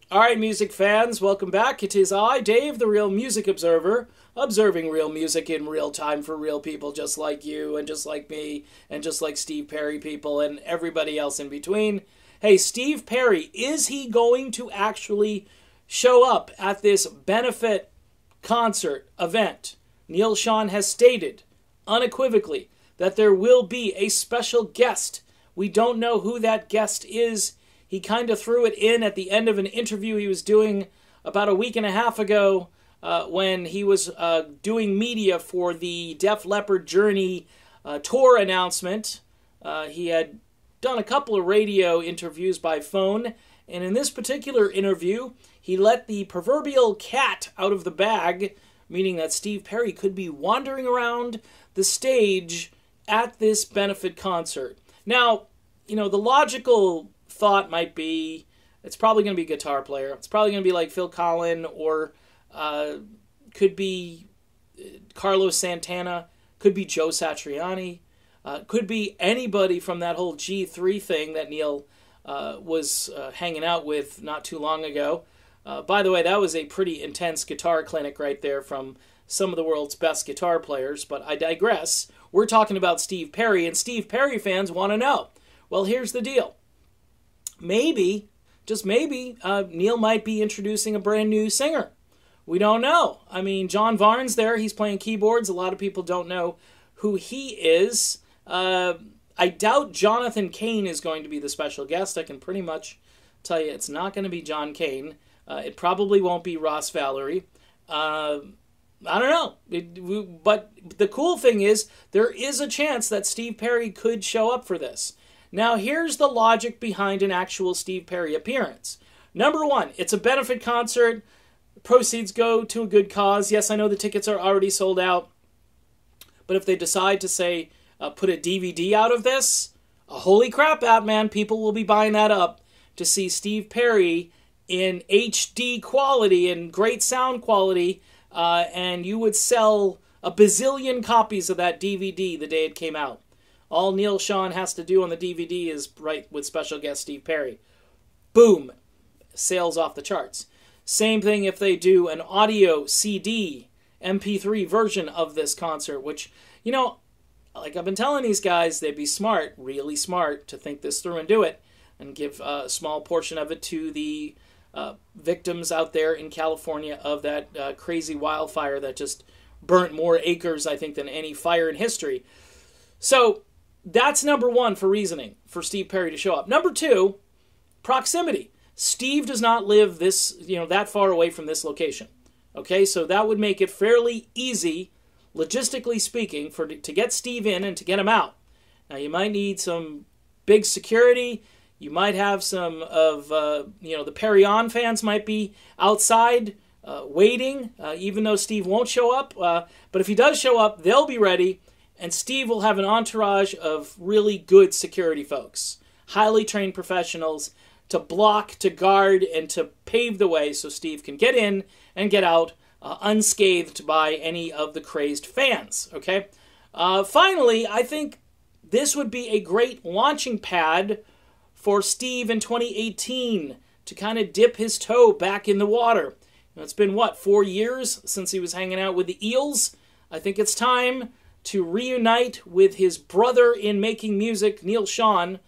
All right, music fans, welcome back. It is I, Dave, the Real Music Observer, observing real music in real time for real people just like you and just like me and just like Steve Perry people and everybody else in between. Hey, Steve Perry, is he going to actually show up at this benefit concert event? Neal Schon has stated unequivocally that there will be a special guest. We don't know who that guest is. He kind of threw it in at the end of an interview he was doing about a week and a half ago when he was doing media for the Def Leppard Journey tour announcement. He had done a couple of radio interviews by phone, and in this particular interview, he let the proverbial cat out of the bag, meaning that Steve Perry could be wandering around the stage at this benefit concert. Now, the logical thought might be it's probably going to be a guitar player. It's probably going to be like Phil Collins or could be Carlos Santana, could be Joe Satriani, could be anybody from that whole G3 thing that Neal was hanging out with not too long ago. By the way, that was a pretty intense guitar clinic right there from some of the world's best guitar players, but I digress. We're talking about Steve Perry, and Steve Perry fans want to know. Well, here's the deal. Maybe, just maybe, Neal might be introducing a brand new singer. We don't know. I mean, John Varn's there. He's playing keyboards. A lot of people don't know who he is. I doubt Jonathan Cain is going to be the special guest. I can pretty much tell you it's not going to be John Cain. It probably won't be Ross Valerie. I don't know. But the cool thing is there is a chance that Steve Perry could show up for this. Now, here's the logic behind an actual Steve Perry appearance. Number one, it's a benefit concert. Proceeds go to a good cause. Yes, I know the tickets are already sold out. But if they decide to, say, put a DVD out of this, holy crap, man, people will be buying that up to see Steve Perry in HD quality and great sound quality, and you would sell a bazillion copies of that DVD the day it came out. All Neal Schon has to do on the DVD is write with special guest Steve Perry. Boom. Sales off the charts. Same thing if they do an audio CD, MP3 version of this concert, which, like I've been telling these guys, they'd be smart, really smart, to think this through and do it, and give a small portion of it to the victims out there in California of that crazy wildfire that just burnt more acres, I think, than any fire in history. So that's number one for reasoning for Steve Perry to show up. Number two, proximity. Steve does not live that far away from this location. Okay, so that would make it fairly easy, logistically speaking, to get Steve in and to get him out. Now, you might need some big security. You might have some of, the Perry On fans might be outside waiting, even though Steve won't show up. But if he does show up, they'll be ready. And Steve will have an entourage of really good security folks, highly trained professionals to block, to guard, and to pave the way so Steve can get in and get out unscathed by any of the crazed fans. Okay. Finally, I think this would be a great launching pad for Steve in 2018 to kind of dip his toe back in the water. It's been, 4 years since he was hanging out with the Eels? I think it's time to reunite with his brother in making music, Neal Schon,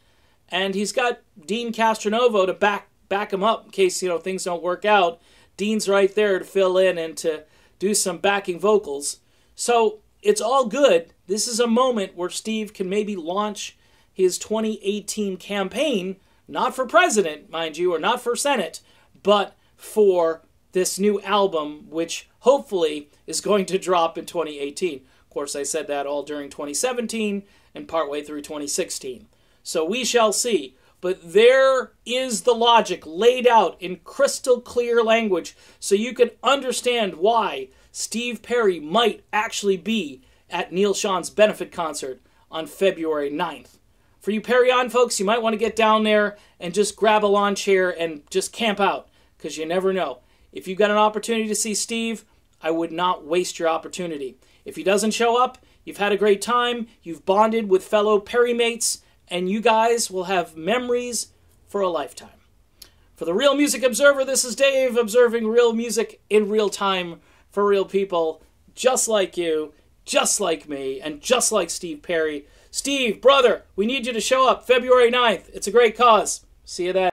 and he's got Dean Castronovo to back him up in case things don't work out. Dean's right there to fill in and to do some backing vocals. So it's all good. This is a moment where Steve can maybe launch his 2018 campaign, not for president, mind you, or not for Senate, but for this new album, which hopefully is going to drop in 2018. Of course, I said that all during 2017 and partway through 2016. So we shall see. But there is the logic laid out in crystal clear language so you can understand why Steve Perry might actually be at Neal Schon's benefit concert on February 9th. For you Perry On folks, you might want to get down there and just grab a lawn chair and just camp out, because you never know. If you've got an opportunity to see Steve, I would not waste your opportunity. If he doesn't show up, you've had a great time, you've bonded with fellow Perry mates, and you guys will have memories for a lifetime. For the Real Music Observer, this is Dave, observing real music in real time for real people, just like you, just like me, and just like Steve Perry. Steve, brother, we need you to show up February 9th. It's a great cause. See you then.